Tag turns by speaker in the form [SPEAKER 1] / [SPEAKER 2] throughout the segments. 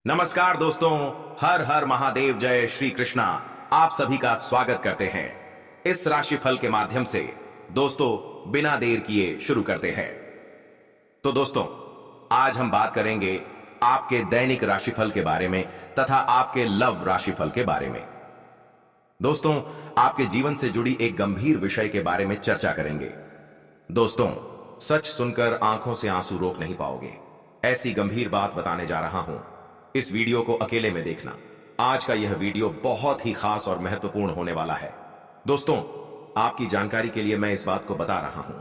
[SPEAKER 1] नमस्कार दोस्तों, हर हर महादेव, जय श्री कृष्णा। आप सभी का स्वागत करते हैं इस राशिफल के माध्यम से। दोस्तों, बिना देर किए शुरू करते हैं। तो दोस्तों, आज हम बात करेंगे आपके दैनिक राशिफल के बारे में तथा आपके लव राशिफल के बारे में। दोस्तों, आपके जीवन से जुड़ी एक गंभीर विषय के बारे में चर्चा करेंगे। दोस्तों, सच सुनकर आंखों से आंसू रोक नहीं पाओगे। ऐसी गंभीर बात बताने जा रहा हूं। इस वीडियो को अकेले में देखना। आज का यह वीडियो बहुत ही खास और महत्वपूर्ण होने वाला है। दोस्तों, आपकी जानकारी के लिए मैं इस बात को बता रहा हूं।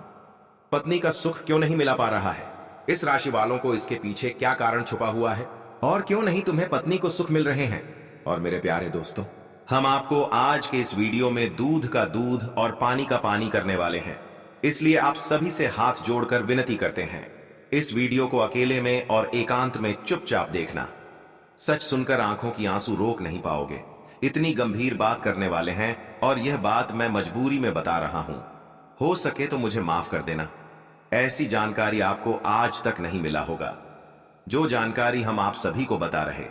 [SPEAKER 1] पत्नी का सुख क्यों नहीं मिला पा रहा है, इस राशि वालों को इसके पीछे क्या कारण छुपा हुआ है, और क्यों नहीं तुम्हें पत्नी को सुख मिल रहे हैं। और मेरे प्यारे दोस्तों, हम आपको आज के इस वीडियो में दूध का दूध और पानी का पानी करने वाले हैं। इसलिए आप सभी से हाथ जोड़कर विनती करते हैं, इस वीडियो को अकेले में और एकांत में चुपचाप देखना। सच सुनकर आंखों की आंसू रोक नहीं पाओगे। इतनी गंभीर बात करने वाले हैं और यह बात मैं मजबूरी में बता रहा हूं। हो सके तो मुझे माफ कर देना। ऐसी जानकारी आपको आज तक नहीं मिला होगा, जो जानकारी हम आप सभी को बता रहे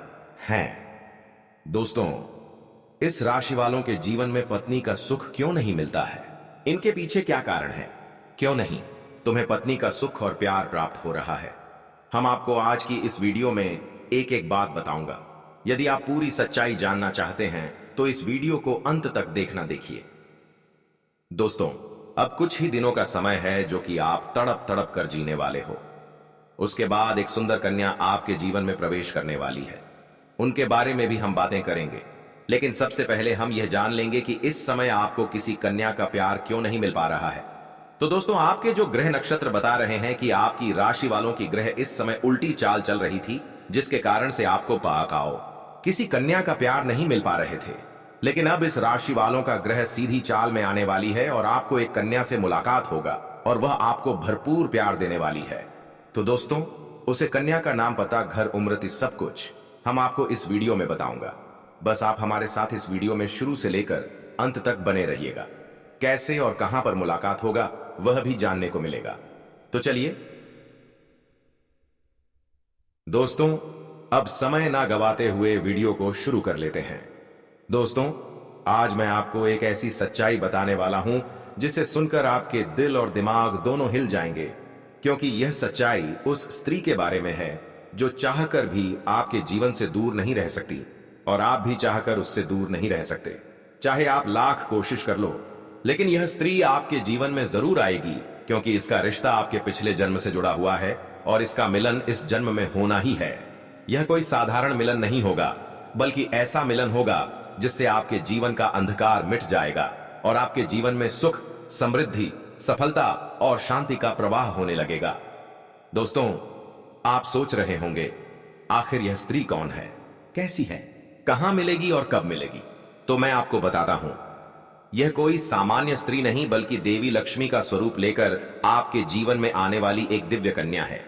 [SPEAKER 1] हैं। दोस्तों, इस राशि वालों के जीवन में पत्नी का सुख क्यों नहीं मिलता है, इनके पीछे क्या कारण है। क्यों नहीं तुम्हें पत्नी का सुख और प्यार प्राप्त हो रहा है, हम आपको आज की इस वीडियो में एक एक बात बताऊंगा। यदि आप पूरी सच्चाई जानना चाहते हैं तो इस वीडियो को अंत तक देखना। देखिए दोस्तों, अब कुछ ही दिनों का समय है जो कि आप तड़प तड़प कर जीने वाले हो। उसके बाद एक सुंदर कन्या आपके जीवन में प्रवेश करने वाली है। उनके बारे में भी हम बातें करेंगे, लेकिन सबसे पहले हम यह जान लेंगे कि इस समय आपको किसी कन्या का प्यार क्यों नहीं मिल पा रहा है। तो दोस्तों, आपके जो ग्रह नक्षत्र बता रहे हैं कि आपकी राशि वालों की ग्रह इस समय उल्टी चाल चल रही थी, जिसके कारण से आपको पाकाओ किसी कन्या का प्यार नहीं मिल पा रहे थे। लेकिन अब इस राशि वालों का ग्रह सीधी चाल में आने वाली है और आपको एक कन्या से मुलाकात होगा और वह आपको भरपूर प्यार देने वाली है। तो दोस्तों, उसे कन्या का नाम, पता, घर, उम्र, सब कुछ हम आपको इस वीडियो में बताऊंगा। बस आप हमारे साथ इस वीडियो में शुरू से लेकर अंत तक बने रहिएगा। कैसे और कहां पर मुलाकात होगा वह भी जानने को मिलेगा। तो चलिए दोस्तों, अब समय ना गवाते हुए वीडियो को शुरू कर लेते हैं। दोस्तों, आज मैं आपको एक ऐसी सच्चाई बताने वाला हूं जिसे सुनकर आपके दिल और दिमाग दोनों हिल जाएंगे, क्योंकि यह सच्चाई उस स्त्री के बारे में है जो चाहकर भी आपके जीवन से दूर नहीं रह सकती, और आप भी चाहकर उससे दूर नहीं रह सकते। चाहे आप लाख कोशिश कर लो, लेकिन यह स्त्री आपके जीवन में जरूर आएगी, क्योंकि इसका रिश्ता आपके पिछले जन्म से जुड़ा हुआ है और इसका मिलन इस जन्म में होना ही है। यह कोई साधारण मिलन नहीं होगा, बल्कि ऐसा मिलन होगा जिससे आपके जीवन का अंधकार मिट जाएगा और आपके जीवन में सुख, समृद्धि, सफलता और शांति का प्रवाह होने लगेगा। दोस्तों, आप सोच रहे होंगे, आखिर यह स्त्री कौन है, कैसी है, कहां मिलेगी और कब मिलेगी। तो मैं आपको बताता हूं, यह कोई सामान्य स्त्री नहीं, बल्कि देवी लक्ष्मी का स्वरूप लेकर आपके जीवन में आने वाली एक दिव्य कन्या है।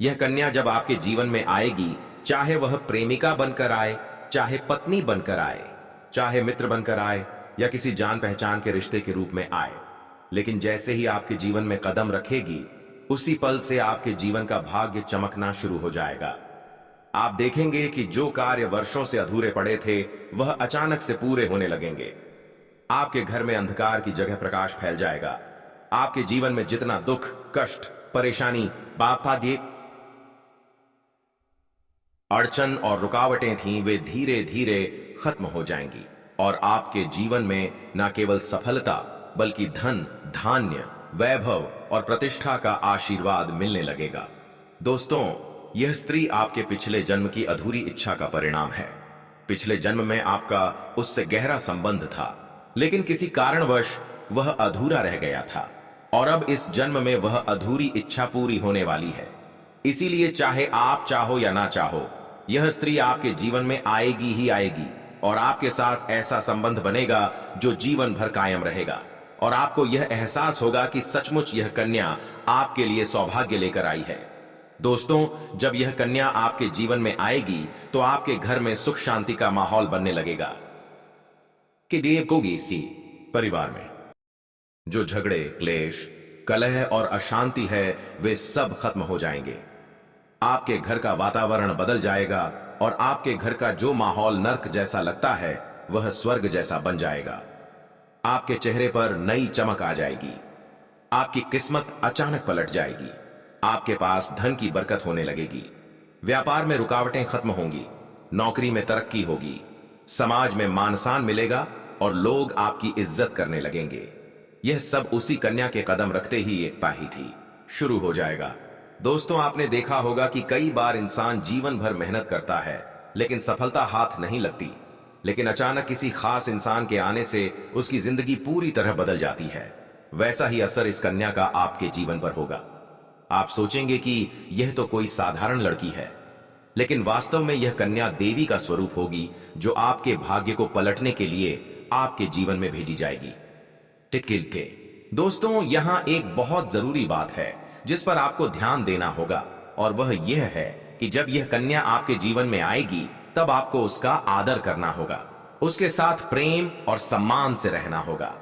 [SPEAKER 1] यह कन्या जब आपके जीवन में आएगी, चाहे वह प्रेमिका बनकर आए, चाहे पत्नी बनकर आए, चाहे मित्र बनकर आए, या किसी जान पहचान के रिश्ते के रूप में आए, लेकिन जैसे ही आपके जीवन में कदम रखेगी, उसी पल से आपके जीवन का भाग्य चमकना शुरू हो जाएगा। आप देखेंगे कि जो कार्य वर्षों से अधूरे पड़े थे, वह अचानक से पूरे होने लगेंगे। आपके घर में अंधकार की जगह प्रकाश फैल जाएगा। आपके जीवन में जितना दुख, कष्ट, परेशानी, भाग्य, अड़चन और रुकावटें थीं, वे धीरे धीरे खत्म हो जाएंगी और आपके जीवन में न केवल सफलता, बल्कि धन, धान्य, वैभव और प्रतिष्ठा का आशीर्वाद मिलने लगेगा। दोस्तों, यह स्त्री आपके पिछले जन्म की अधूरी इच्छा का परिणाम है। पिछले जन्म में आपका उससे गहरा संबंध था, लेकिन किसी कारणवश वह अधूरा रह गया था, और अब इस जन्म में वह अधूरी इच्छा पूरी होने वाली है। इसीलिए चाहे आप चाहो या ना चाहो, यह स्त्री आपके जीवन में आएगी ही आएगी, और आपके साथ ऐसा संबंध बनेगा जो जीवन भर कायम रहेगा, और आपको यह एहसास होगा कि सचमुच यह कन्या आपके लिए सौभाग्य लेकर आई है। दोस्तों, जब यह कन्या आपके जीवन में आएगी तो आपके घर में सुख शांति का माहौल बनने लगेगा कि देवकोगी सी परिवार में जो झगड़े, क्लेश, कलह और अशांति है, वे सब खत्म हो जाएंगे। आपके घर का वातावरण बदल जाएगा और आपके घर का जो माहौल नर्क जैसा लगता है वह स्वर्ग जैसा बन जाएगा। आपके चेहरे पर नई चमक आ जाएगी। आपकी किस्मत अचानक पलट जाएगी। आपके पास धन की बरकत होने लगेगी। व्यापार में रुकावटें खत्म होंगी। नौकरी में तरक्की होगी। समाज में मान सम्मान मिलेगा और लोग आपकी इज्जत करने लगेंगे। यह सब उसी कन्या के कदम रखते ही एक पाही थी शुरू हो जाएगा। दोस्तों, आपने देखा होगा कि कई बार इंसान जीवन भर मेहनत करता है लेकिन सफलता हाथ नहीं लगती, लेकिन अचानक किसी खास इंसान के आने से उसकी जिंदगी पूरी तरह बदल जाती है। वैसा ही असर इस कन्या का आपके जीवन पर होगा। आप सोचेंगे कि यह तो कोई साधारण लड़की है, लेकिन वास्तव में यह कन्या देवी का स्वरूप होगी जो आपके भाग्य को पलटने के लिए आपके जीवन में भेजी जाएगी। टिकिल के दोस्तों, यहां एक बहुत जरूरी बात है जिस पर आपको ध्यान देना होगा, और वह यह है कि जब यह कन्या आपके जीवन में आएगी तब आपको उसका आदर करना होगा, उसके साथ प्रेम और सम्मान से रहना होगा।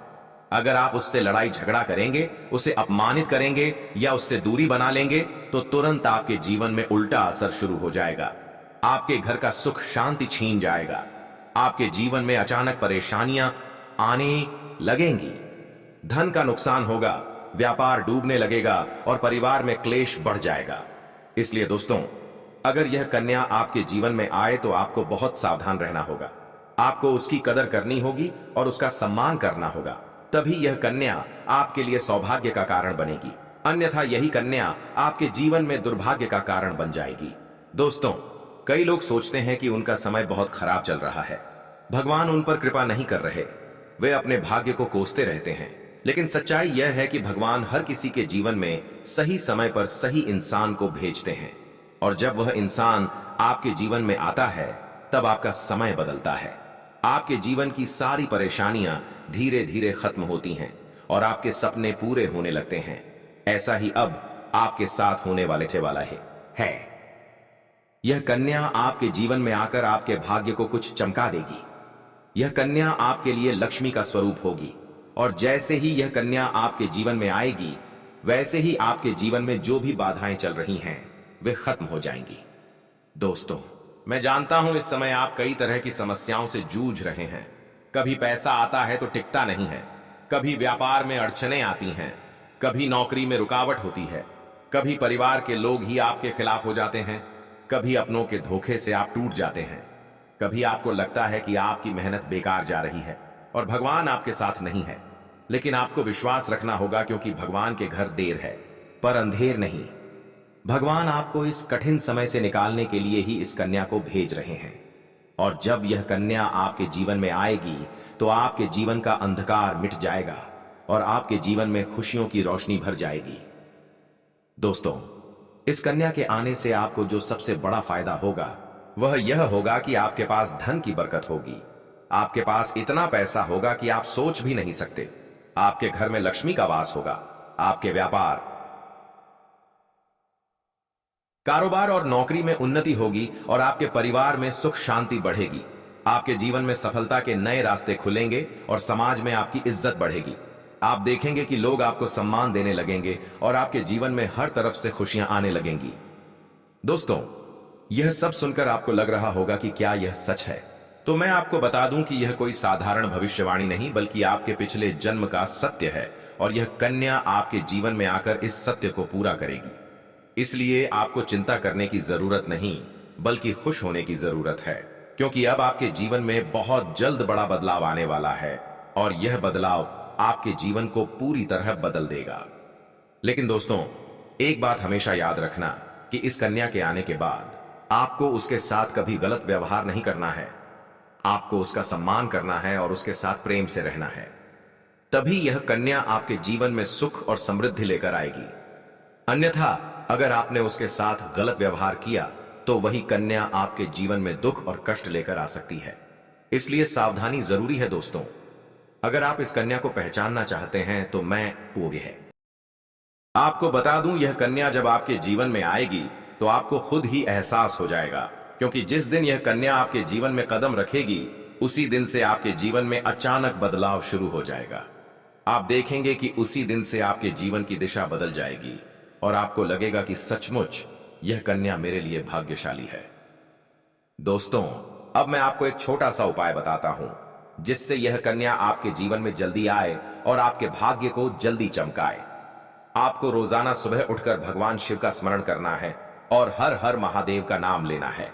[SPEAKER 1] अगर आप उससे लड़ाई झगड़ा करेंगे, उसे अपमानित करेंगे या उससे दूरी बना लेंगे तो तुरंत आपके जीवन में उल्टा असर शुरू हो जाएगा। आपके घर का सुख शांति छीन जाएगा। आपके जीवन में अचानक परेशानियां आने लगेंगी। धन का नुकसान होगा, व्यापार डूबने लगेगा और परिवार में क्लेश बढ़ जाएगा। इसलिए दोस्तों, अगर यह कन्या आपके जीवन में आए तो आपको बहुत सावधान रहना होगा। आपको उसकी कदर करनी होगी और उसका सम्मान करना होगा। तभी यह कन्या आपके लिए सौभाग्य का कारण बनेगी, अन्यथा यही कन्या आपके जीवन में दुर्भाग्य का कारण बन जाएगी। दोस्तों, कई लोग सोचते हैं कि उनका समय बहुत खराब चल रहा है, भगवान उन पर कृपा नहीं कर रहे, वे अपने भाग्य को कोसते रहते हैं। लेकिन सच्चाई यह है कि भगवान हर किसी के जीवन में सही समय पर सही इंसान को भेजते हैं, और जब वह इंसान आपके जीवन में आता है तब आपका समय बदलता है। आपके जीवन की सारी परेशानियां धीरे धीरे खत्म होती हैं और आपके सपने पूरे होने लगते हैं। ऐसा ही अब आपके साथ होने वाला है। यह कन्या आपके जीवन में आकर आपके भाग्य को कुछ चमका देगी। यह कन्या आपके लिए लक्ष्मी का स्वरूप होगी, और जैसे ही यह कन्या आपके जीवन में आएगी वैसे ही आपके जीवन में जो भी बाधाएं चल रही हैं वे खत्म हो जाएंगी। दोस्तों, मैं जानता हूं इस समय आप कई तरह की समस्याओं से जूझ रहे हैं। कभी पैसा आता है तो टिकता नहीं है, कभी व्यापार में अड़चनें आती हैं, कभी नौकरी में रुकावट होती है, कभी परिवार के लोग ही आपके खिलाफ हो जाते हैं, कभी अपनों के धोखे से आप टूट जाते हैं, कभी आपको लगता है कि आपकी मेहनत बेकार जा रही है और भगवान आपके साथ नहीं है। लेकिन आपको विश्वास रखना होगा, क्योंकि भगवान के घर देर है पर अंधेर नहीं। भगवान आपको इस कठिन समय से निकालने के लिए ही इस कन्या को भेज रहे हैं, और जब यह कन्या आपके जीवन में आएगी तो आपके जीवन का अंधकार मिट जाएगा और आपके जीवन में खुशियों की रोशनी भर जाएगी। दोस्तों, इस कन्या के आने से आपको जो सबसे बड़ा फायदा होगा वह यह होगा कि आपके पास धन की बरकत होगी। आपके पास इतना पैसा होगा कि आप सोच भी नहीं सकते। आपके घर में लक्ष्मी का वास होगा। आपके व्यापार, कारोबार और नौकरी में उन्नति होगी और आपके परिवार में सुख शांति बढ़ेगी। आपके जीवन में सफलता के नए रास्ते खुलेंगे और समाज में आपकी इज्जत बढ़ेगी। आप देखेंगे कि लोग आपको सम्मान देने लगेंगे और आपके जीवन में हर तरफ से खुशियां आने लगेंगी। दोस्तों, यह सब सुनकर आपको लग रहा होगा कि क्या यह सच है? तो मैं आपको बता दूं कि यह कोई साधारण भविष्यवाणी नहीं, बल्कि आपके पिछले जन्म का सत्य है, और यह कन्या आपके जीवन में आकर इस सत्य को पूरा करेगी। इसलिए आपको चिंता करने की जरूरत नहीं, बल्कि खुश होने की जरूरत है, क्योंकि अब आपके जीवन में बहुत जल्द बड़ा बदलाव आने वाला है, और यह बदलाव आपके जीवन को पूरी तरह बदल देगा। लेकिन दोस्तों, एक बात हमेशा याद रखना कि इस कन्या के आने के बाद आपको उसके साथ कभी गलत व्यवहार नहीं करना है। आपको उसका सम्मान करना है और उसके साथ प्रेम से रहना है। तभी यह कन्या आपके जीवन में सुख और समृद्धि लेकर आएगी। अन्यथा अगर आपने उसके साथ गलत व्यवहार किया तो वही कन्या आपके जीवन में दुख और कष्ट लेकर आ सकती है। इसलिए सावधानी जरूरी है दोस्तों। अगर आप इस कन्या को पहचानना चाहते हैं तो मैं वो भी है। आपको बता दूं, यह कन्या जब आपके जीवन में आएगी तो आपको खुद ही एहसास हो जाएगा, क्योंकि जिस दिन यह कन्या आपके जीवन में कदम रखेगी उसी दिन से आपके जीवन में अचानक बदलाव शुरू हो जाएगा। आप देखेंगे कि उसी दिन से आपके जीवन की दिशा बदल जाएगी और आपको लगेगा कि सचमुच यह कन्या मेरे लिए भाग्यशाली है। दोस्तों, अब मैं आपको एक छोटा सा उपाय बताता हूं जिससे यह कन्या आपके जीवन में जल्दी आए और आपके भाग्य को जल्दी चमकाए। आपको रोजाना सुबह उठकर भगवान शिव का स्मरण करना है और हर हर महादेव का नाम लेना है।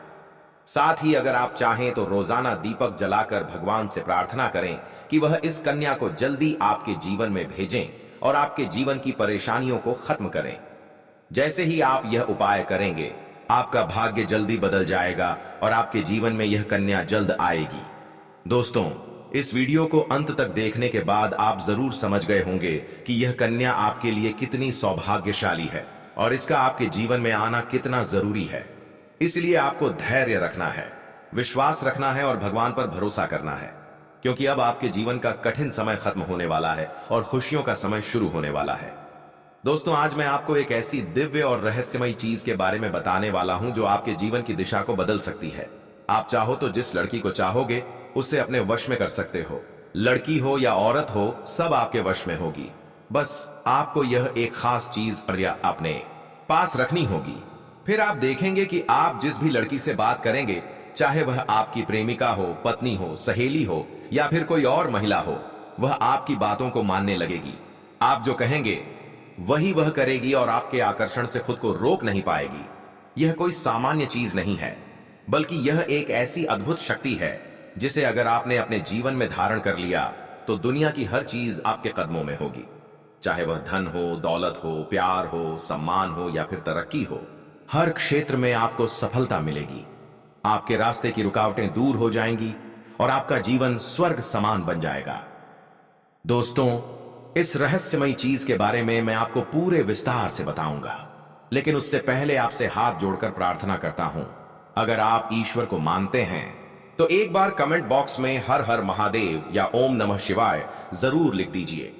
[SPEAKER 1] साथ ही अगर आप चाहें तो रोजाना दीपक जलाकर भगवान से प्रार्थना करें कि वह इस कन्या को जल्दी आपके जीवन में भेजें और आपके जीवन की परेशानियों को खत्म करें। जैसे ही आप यह उपाय करेंगे, आपका भाग्य जल्दी बदल जाएगा और आपके जीवन में यह कन्या जल्द आएगी। दोस्तों, इस वीडियो को अंत तक देखने के बाद आप जरूर समझ गए होंगे कि यह कन्या आपके लिए कितनी सौभाग्यशाली है और इसका आपके जीवन में आना कितना जरूरी है। इसलिए आपको धैर्य रखना है, विश्वास रखना है और भगवान पर भरोसा करना है, क्योंकि अब आपके जीवन का कठिन समय खत्म होने वाला है और खुशियों का समय शुरू होने वाला है। दोस्तों, आज मैं आपको एक ऐसी दिव्य और रहस्यमयी चीज के बारे में बताने वाला हूं जो आपके जीवन की दिशा को बदल सकती है। आप चाहो तो जिस लड़की को चाहोगे उसे अपने वश में कर सकते हो। लड़की हो या औरत हो, सब आपके वश में होगी। बस आपको यह एक खास चीज अपने पास रखनी होगी। फिर आप देखेंगे कि आप जिस भी लड़की से बात करेंगे, चाहे वह आपकी प्रेमिका हो, पत्नी हो, सहेली हो या फिर कोई और महिला हो, वह आपकी बातों को मानने लगेगी। आप जो कहेंगे वही वह करेगी और आपके आकर्षण से खुद को रोक नहीं पाएगी। यह कोई सामान्य चीज नहीं है, बल्कि यह एक ऐसी अद्भुत शक्ति है जिसे अगर आपने अपने जीवन में धारण कर लिया तो दुनिया की हर चीज आपके कदमों में होगी। चाहे वह धन हो, दौलत हो, प्यार हो, सम्मान हो या फिर तरक्की हो, हर क्षेत्र में आपको सफलता मिलेगी। आपके रास्ते की रुकावटें दूर हो जाएंगी और आपका जीवन स्वर्ग समान बन जाएगा। दोस्तों, इस रहस्यमयी चीज के बारे में मैं आपको पूरे विस्तार से बताऊंगा, लेकिन उससे पहले आपसे हाथ जोड़कर प्रार्थना करता हूं। अगर आप ईश्वर को मानते हैं तो एक बार कमेंट बॉक्स में हर हर महादेव या ओम नमः शिवाय जरूर लिख दीजिए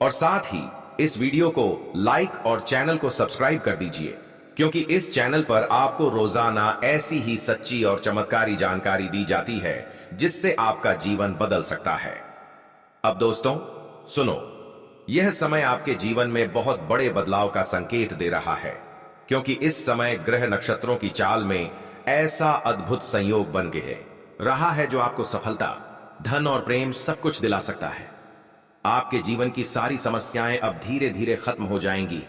[SPEAKER 1] और साथ ही इस वीडियो को लाइक और चैनल को सब्सक्राइब कर दीजिए, क्योंकि इस चैनल पर आपको रोजाना ऐसी ही सच्ची और चमत्कारी जानकारी दी जाती है जिससे आपका जीवन बदल सकता है। अब दोस्तों सुनो, यह समय आपके जीवन में बहुत बड़े बदलाव का संकेत दे रहा है, क्योंकि इस समय ग्रह नक्षत्रों की चाल में ऐसा अद्भुत संयोग बन गए रहा है जो आपको सफलता, धन और प्रेम सब कुछ दिला सकता है। आपके जीवन की सारी समस्याएं अब धीरे धीरे खत्म हो जाएंगी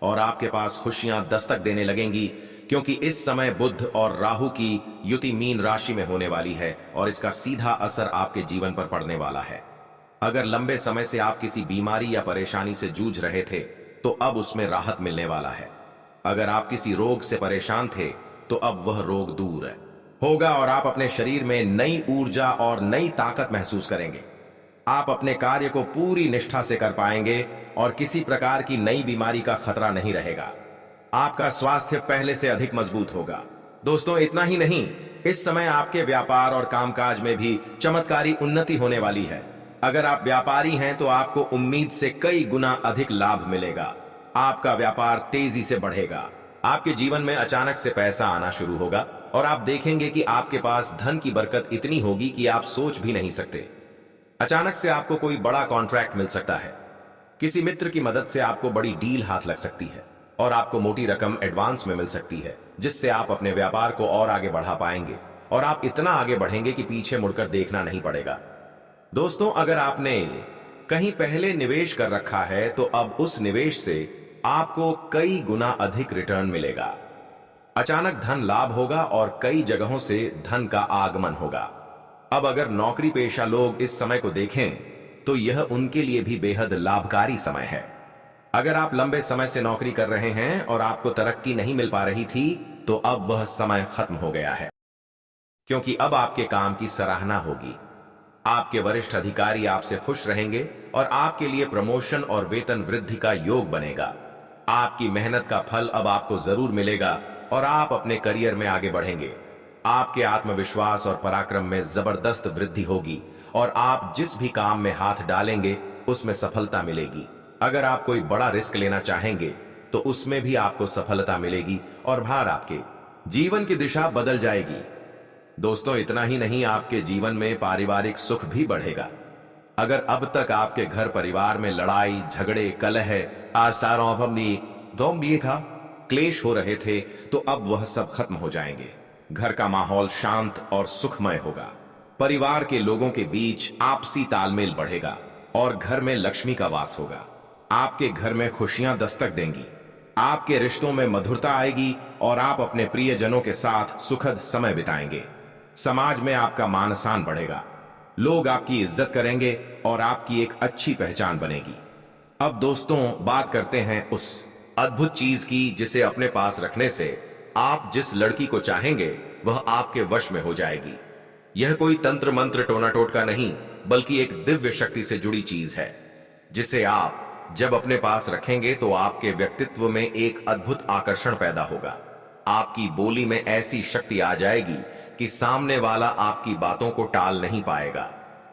[SPEAKER 1] और आपके पास खुशियां दस्तक देने लगेंगी, क्योंकि इस समय बुध और राहु की युति मीन राशि में होने वाली है और इसका सीधा असर आपके जीवन पर पड़ने वाला है। अगर लंबे समय से आप किसी बीमारी या परेशानी से जूझ रहे थे तो अब उसमें राहत मिलने वाला है। अगर आप किसी रोग से परेशान थे तो अब वह रोग दूर होगा और आप अपने शरीर में नई ऊर्जा और नई ताकत महसूस करेंगे। आप अपने कार्य को पूरी निष्ठा से कर पाएंगे और किसी प्रकार की नई बीमारी का खतरा नहीं रहेगा। आपका स्वास्थ्य पहले से अधिक मजबूत होगा। दोस्तों, इतना ही नहीं, इस समय आपके व्यापार और कामकाज में भी चमत्कारी उन्नति होने वाली है। अगर आप व्यापारी हैं तो आपको उम्मीद से कई गुना अधिक लाभ मिलेगा। आपका व्यापार तेजी से बढ़ेगा। आपके जीवन में अचानक से पैसा आना शुरू होगा और आप देखेंगे कि आपके पास धन की बरकत इतनी होगी कि आप सोच भी नहीं सकते। अचानक से आपको कोई बड़ा कॉन्ट्रैक्ट मिल सकता है। किसी मित्र की मदद से आपको बड़ी डील हाथ लग सकती है और आपको मोटी रकम एडवांस में मिल सकती है, जिससे आप अपने व्यापार को और आगे बढ़ा पाएंगे और आप इतना आगे बढ़ेंगे कि पीछे मुड़कर देखना नहीं पड़ेगा। दोस्तों, अगर आपने कहीं पहले निवेश कर रखा है तो अब उस निवेश से आपको कई गुना अधिक रिटर्न मिलेगा। अचानक धन लाभ होगा और कई जगहों से धन का आगमन होगा। अब अगर नौकरी पेशा लोग इस समय को देखें तो यह उनके लिए भी बेहद लाभकारी समय है। अगर आप लंबे समय से नौकरी कर रहे हैं और आपको तरक्की नहीं मिल पा रही थी तो अब वह समय खत्म हो गया है, क्योंकि अब आपके काम की सराहना होगी। आपके वरिष्ठ अधिकारी आपसे खुश रहेंगे और आपके लिए प्रमोशन और वेतन वृद्धि का योग बनेगा। आपकी मेहनत का फल अब आपको जरूर मिलेगा और आप अपने करियर में आगे बढ़ेंगे। आपके आत्मविश्वास और पराक्रम में जबरदस्त वृद्धि होगी और आप जिस भी काम में हाथ डालेंगे उसमें सफलता मिलेगी। अगर आप कोई बड़ा रिस्क लेना चाहेंगे तो उसमें भी आपको सफलता मिलेगी और भार आपके जीवन की दिशा बदल जाएगी। दोस्तों, इतना ही नहीं, आपके जीवन में पारिवारिक सुख भी बढ़ेगा। अगर अब तक आपके घर परिवार में लड़ाई झगड़े कलह क्लेश हो रहे थे तो अब वह सब खत्म हो जाएंगे। घर का माहौल शांत और सुखमय होगा। परिवार के लोगों के बीच आपसी तालमेल बढ़ेगा और घर में लक्ष्मी का वास होगा। आपके घर में खुशियां दस्तक देंगी। आपके रिश्तों में मधुरता आएगी और आप अपने प्रियजनों के साथ सुखद समय बिताएंगे। समाज में आपका मान सम्मान बढ़ेगा। लोग आपकी इज्जत करेंगे और आपकी एक अच्छी पहचान बनेगी। अब दोस्तों, बात करते हैं उस अद्भुत चीज की जिसे अपने पास रखने से आप जिस लड़की को चाहेंगे वह आपके वश में हो जाएगी। यह कोई तंत्र मंत्र टोना टोटका नहीं, बल्कि एक दिव्य शक्ति से जुड़ी चीज है, जिसे आप जब अपने पास रखेंगे तो आपके व्यक्तित्व में एक अद्भुत आकर्षण पैदा होगा। आपकी बोली में ऐसी शक्ति आ जाएगी कि सामने वाला आपकी बातों को टाल नहीं पाएगा।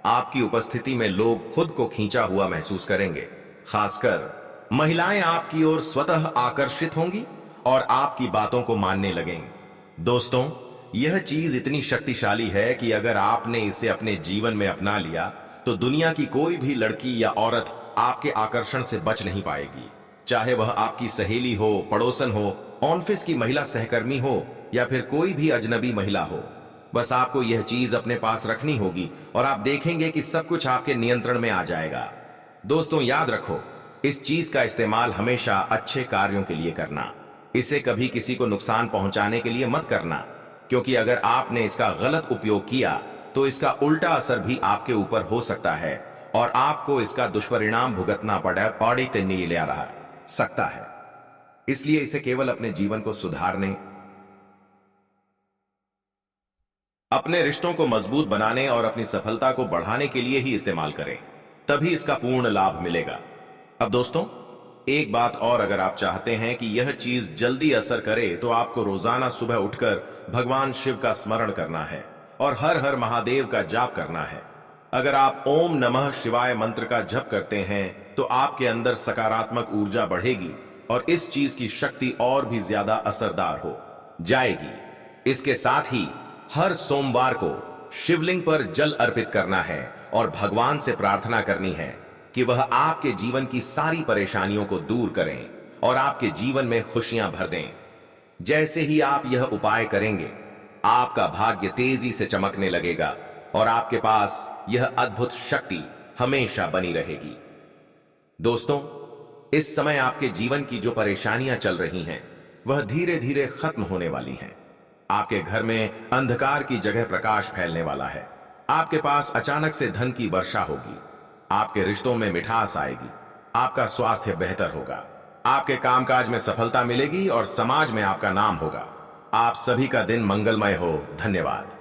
[SPEAKER 1] आपकी उपस्थिति में लोग खुद को खींचा हुआ महसूस करेंगे। खासकर महिलाएं आपकी ओर स्वतः आकर्षित होंगी और आपकी बातों को मानने लगेंगी। दोस्तों, यह चीज इतनी शक्तिशाली है कि अगर आपने इसे अपने जीवन में अपना लिया तो दुनिया की कोई भी लड़की या औरत आपके आकर्षण से बच नहीं पाएगी। चाहे वह आपकी सहेली हो, पड़ोसन हो, ऑफिस की महिला सहकर्मी हो या फिर कोई भी अजनबी महिला हो। बस आपको यह चीज अपने पास रखनी होगी और आप देखेंगे कि सब कुछ आपके नियंत्रण में आ जाएगा। दोस्तों, याद रखो, इस चीज का इस्तेमाल हमेशा अच्छे कार्यों के लिए करना। इसे कभी किसी को नुकसान पहुंचाने के लिए मत करना, क्योंकि अगर आपने इसका गलत उपयोग किया तो इसका उल्टा असर भी आपके ऊपर हो सकता है और आपको इसका दुष्परिणाम भुगतना ले रहा सकता है। इसलिए इसे केवल अपने जीवन को सुधारने, अपने रिश्तों को मजबूत बनाने और अपनी सफलता को बढ़ाने के लिए ही इस्तेमाल करें, तभी इसका पूर्ण लाभ मिलेगा। अब दोस्तों, एक बात और, अगर आप चाहते हैं कि यह चीज जल्दी असर करे तो आपको रोजाना सुबह उठकर भगवान शिव का स्मरण करना है और हर हर महादेव का जाप करना है। अगर आप ओम नमः शिवाय मंत्र का जप करते हैं तो आपके अंदर सकारात्मक ऊर्जा बढ़ेगी और इस चीज की शक्ति और भी ज्यादा असरदार हो जाएगी। इसके साथ ही हर सोमवार को शिवलिंग पर जल अर्पित करना है और भगवान से प्रार्थना करनी है कि वह आपके जीवन की सारी परेशानियों को दूर करें और आपके जीवन में खुशियां भर दें। जैसे ही आप यह उपाय करेंगे, आपका भाग्य तेजी से चमकने लगेगा और आपके पास यह अद्भुत शक्ति हमेशा बनी रहेगी। दोस्तों, इस समय आपके जीवन की जो परेशानियां चल रही हैं, वह धीरे धीरे खत्म होने वाली हैं। आपके घर में अंधकार की जगह प्रकाश फैलने वाला है। आपके पास अचानक से धन की वर्षा होगी। आपके रिश्तों में मिठास आएगी। आपका स्वास्थ्य बेहतर होगा। आपके कामकाज में सफलता मिलेगी और समाज में आपका नाम होगा। आप सभी का दिन मंगलमय हो। धन्यवाद।